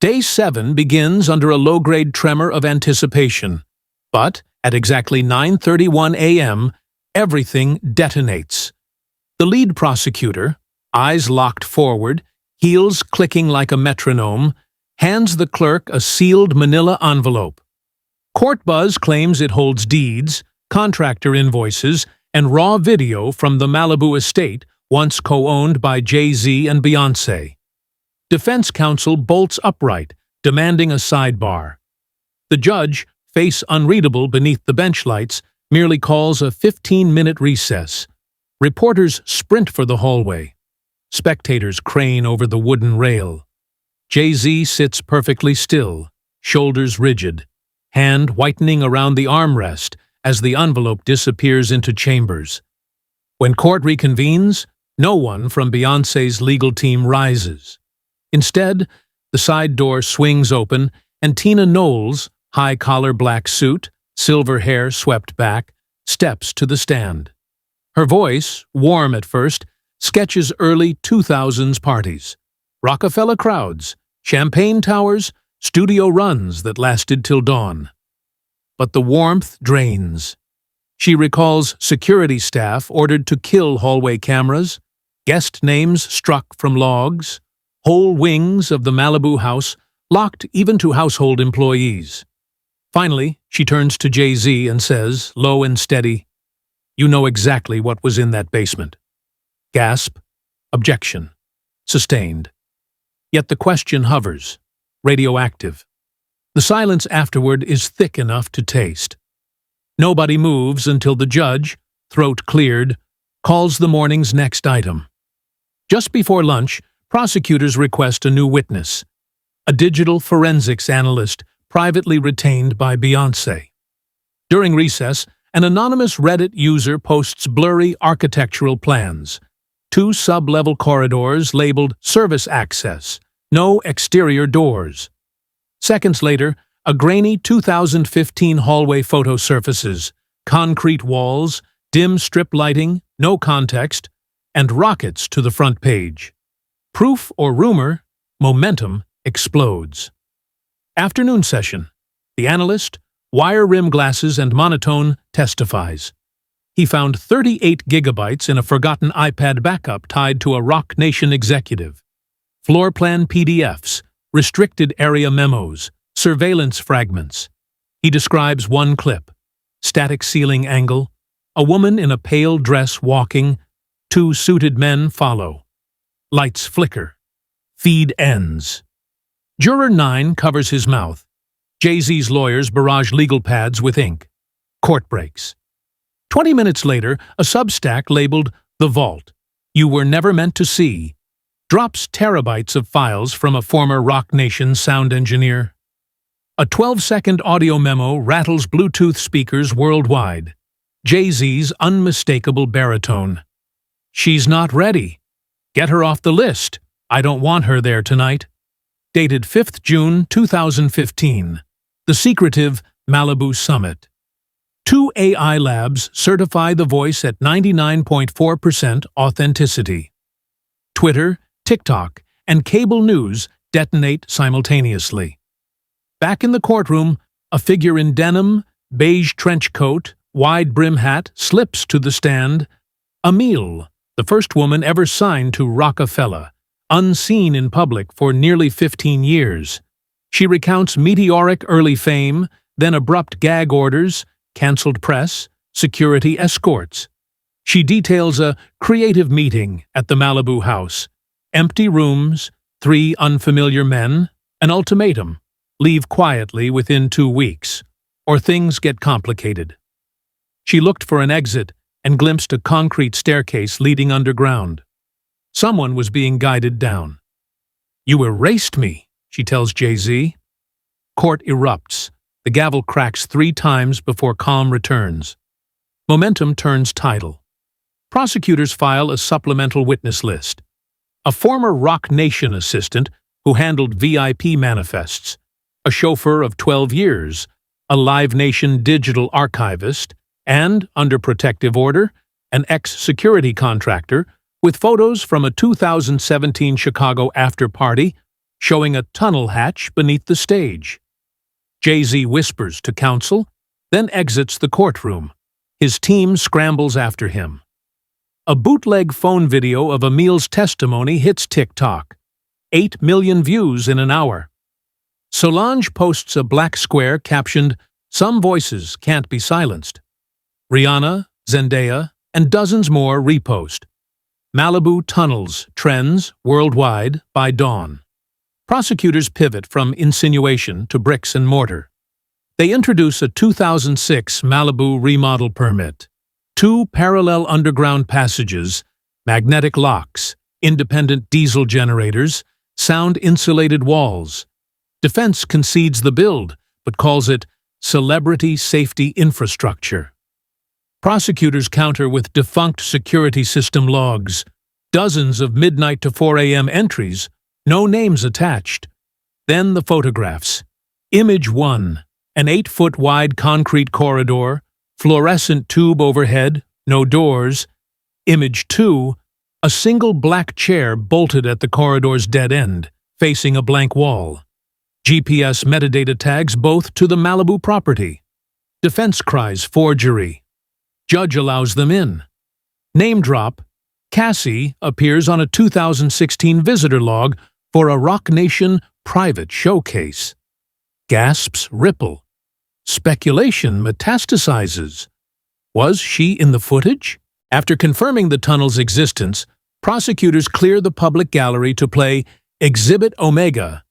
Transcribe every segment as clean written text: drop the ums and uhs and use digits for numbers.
Day 7 begins under a low-grade tremor of anticipation. But, at exactly 9:31 a.m., everything detonates. The lead prosecutor, eyes locked forward, heels clicking like a metronome, hands the clerk a sealed manila envelope. Court Buzz claims it holds deeds, contractor invoices, and raw video from the Malibu estate once co-owned by Jay-Z and Beyoncé. Defense counsel bolts upright, demanding a sidebar. The judge, face unreadable beneath the bench lights, merely calls a 15-minute recess. Reporters sprint for the hallway. Spectators crane over the wooden rail. Jay-Z sits perfectly still, shoulders rigid, hand whitening around the armrest as the envelope disappears into chambers. When court reconvenes, no one from Beyoncé's legal team rises. Instead, the side door swings open and Tina Knowles, high-collar black suit, silver hair swept back, steps to the stand. Her voice, warm at first, sketches early 2000s parties. Rockefeller crowds, champagne towers, studio runs that lasted till dawn. But the warmth drains. She recalls security staff ordered to kill hallway cameras, guest names struck from logs, whole wings of the Malibu house locked even to household employees. Finally, she turns to Jay-Z and says, low and steady, "You know exactly what was in that basement." Gasp. Objection. Sustained. Yet the question hovers. Radioactive. The silence afterward is thick enough to taste. Nobody moves until the judge, throat cleared, calls the morning's next item. Just before lunch, prosecutors request a new witness, a digital forensics analyst privately retained by Beyoncé. During recess, an anonymous Reddit user posts blurry architectural plans, 2 sub-level corridors labeled service access, no exterior doors. Seconds later, a grainy 2015 hallway photo surfaces, concrete walls, dim strip lighting, no context, and rockets to the front page. Proof or rumor, momentum explodes. Afternoon session. The analyst, wire rim glasses and monotone, testifies. He found 38 gigabytes in a forgotten iPad backup tied to a Roc Nation executive. Floor plan PDFs, restricted area memos, surveillance fragments. He describes one clip. Static ceiling angle. A woman in a pale dress walking. 2 suited men follow. Lights flicker. Feed ends. Juror 9 covers his mouth. Jay-Z's lawyers barrage legal pads with ink. Court breaks. 20 minutes later, a Substack labeled The Vault, You Were Never Meant to See, drops terabytes of files from a former Roc Nation sound engineer. A 12-second audio memo rattles Bluetooth speakers worldwide. Jay-Z's unmistakable baritone. "She's not ready. Get her off the list. I don't want her there tonight." Dated 5th June 2015. The secretive Malibu Summit. 2 AI labs certify the voice at 99.4% authenticity. Twitter, TikTok, and cable news detonate simultaneously. Back in the courtroom, a figure in denim, beige trench coat, wide brim hat slips to the stand. Emile, the first woman ever signed to Rockefeller, unseen in public for nearly 15 years. She recounts meteoric early fame, then abrupt gag orders, cancelled press, security escorts. She details a creative meeting at the Malibu house. Empty rooms, 3 unfamiliar men, an ultimatum. Leave quietly within 2 weeks, or things get complicated. She looked for an exit and glimpsed a concrete staircase leading underground. Someone was being guided down. "You erased me," she tells Jay-Z. Court erupts. The gavel cracks 3 times before calm returns. Momentum turns tidal. Prosecutors file a supplemental witness list. A former Roc Nation assistant who handled VIP manifests, a chauffeur of 12 years, a Live Nation digital archivist, and, under protective order, an ex-security contractor with photos from a 2017 Chicago after-party showing a tunnel hatch beneath the stage. Jay-Z whispers to counsel, then exits the courtroom. His team scrambles after him. A bootleg phone video of Emil's testimony hits TikTok. 8 million views in an hour. Solange posts a black square captioned, "Some voices can't be silenced." Rihanna, Zendaya, and dozens more repost. Malibu tunnels trends worldwide by dawn. Prosecutors pivot from insinuation to bricks and mortar. They introduce a 2006 Malibu remodel permit. 2 parallel underground passages, magnetic locks, independent diesel generators, sound-insulated walls. Defense concedes the build, but calls it celebrity safety infrastructure. Prosecutors counter with defunct security system logs, dozens of midnight to 4 a.m. entries, no names attached. Then the photographs. Image 1, an 8-foot-wide concrete corridor, fluorescent tube overhead, no doors. Image 2, a single black chair bolted at the corridor's dead end, facing a blank wall. GPS metadata tags both to the Malibu property. Defense cries forgery. Judge allows them in. Name drop. Cassie appears on a 2016 visitor log for a Roc Nation private showcase. Gasps ripple. Speculation metastasizes. Was she in the footage? After confirming the tunnel's existence, prosecutors clear the public gallery to play Exhibit Omega.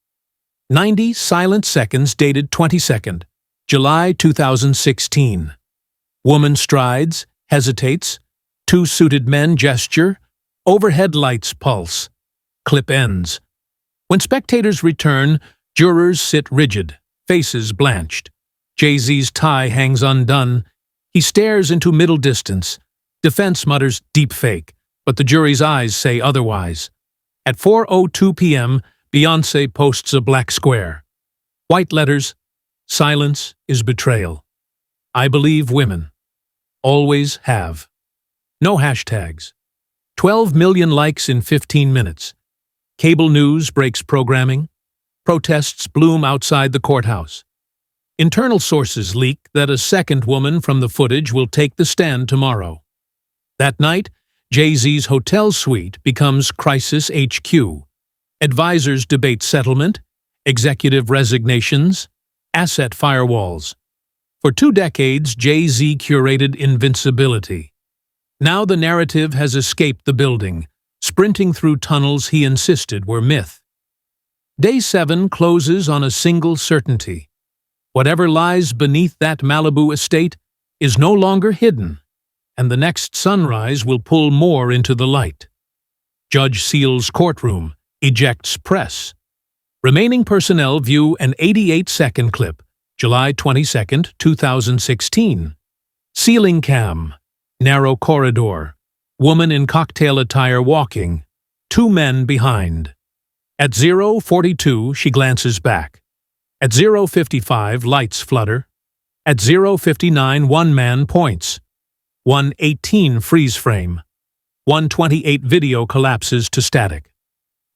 90 silent seconds dated 22nd, July 2016. Woman strides, hesitates. 2 suited men gesture. Overhead lights pulse. Clip ends. When spectators return, jurors sit rigid, faces blanched. Jay-Z's tie hangs undone. He stares into middle distance. Defense mutters deep fake, but the jury's eyes say otherwise. At 4:02 p.m., Beyoncé posts a black square. White letters, "Silence is betrayal. I believe women. Always have." No hashtags. 12 million likes in 15 minutes. Cable news breaks programming. Protests bloom outside the courthouse. Internal sources leak that a second woman from the footage will take the stand tomorrow. That night, Jay-Z's hotel suite becomes Crisis HQ. Advisors debate settlement, executive resignations, asset firewalls. For 2 decades, Jay-Z curated invincibility. Now the narrative has escaped the building, sprinting through tunnels he insisted were myth. Day 7 closes on a single certainty. Whatever lies beneath that Malibu estate is no longer hidden, and the next sunrise will pull more into the light. Judge seals courtroom, ejects press. Remaining personnel view an 88-second clip, July 22, 2016. Ceiling cam. Narrow corridor. Woman in cocktail attire walking. 2 men behind. At 0:42, she glances back. At 0:55, lights flutter. At 0:59, one man points. 1:18, freeze frame. 1:28, video collapses to static.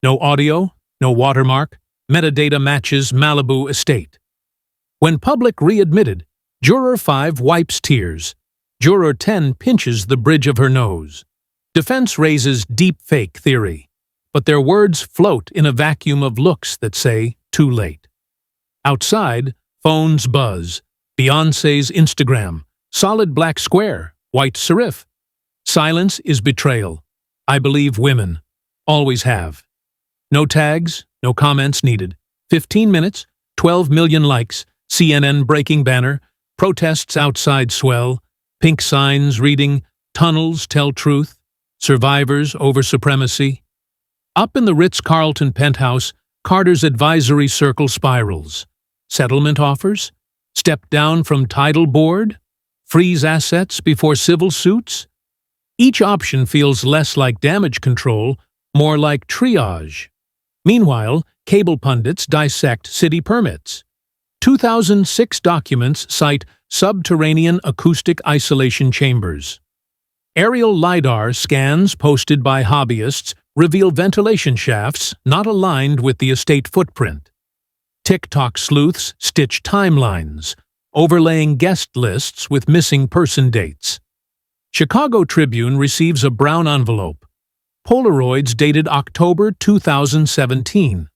No audio, no watermark, metadata matches Malibu estate. When public readmitted, Juror 5 wipes tears. Juror 10 pinches the bridge of her nose. Defense raises deep fake theory, but their words float in a vacuum of looks that say, too late. Outside, phones buzz. Beyoncé's Instagram. Solid black square. White serif. Silence is betrayal. I believe women. Always have. No tags, no comments needed. 15 minutes, 12 million likes, CNN breaking banner, protests outside swell, pink signs reading, "Tunnels tell truth, survivors over supremacy." Up in the Ritz-Carlton penthouse, Carter's advisory circle spirals. Settlement offers? Step down from title board? Freeze assets before civil suits? Each option feels less like damage control, more like triage. Meanwhile, cable pundits dissect city permits. 2006 documents cite subterranean acoustic isolation chambers. Aerial LiDAR scans posted by hobbyists reveal ventilation shafts not aligned with the estate footprint. TikTok sleuths stitch timelines, overlaying guest lists with missing person dates. Chicago Tribune receives a brown envelope. Polaroids dated October 2017.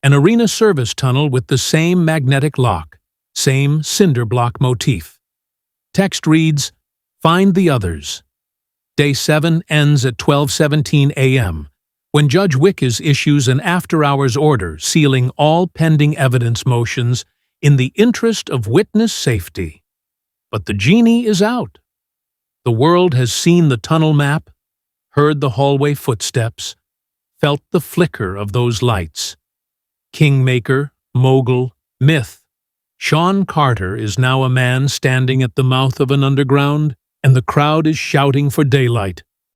An arena service tunnel with the same magnetic lock, same cinder block motif. Text reads, "Find the others." Day 7 ends at 12:17 a.m., when Judge Wickes issues an after-hours order sealing all pending evidence motions in the interest of witness safety. But the genie is out. The world has seen the tunnel map, heard the hallway footsteps, felt the flicker of those lights. Kingmaker, mogul, myth. Sean Carter is now a man standing at the mouth of an underground, and the crowd is shouting for daylight.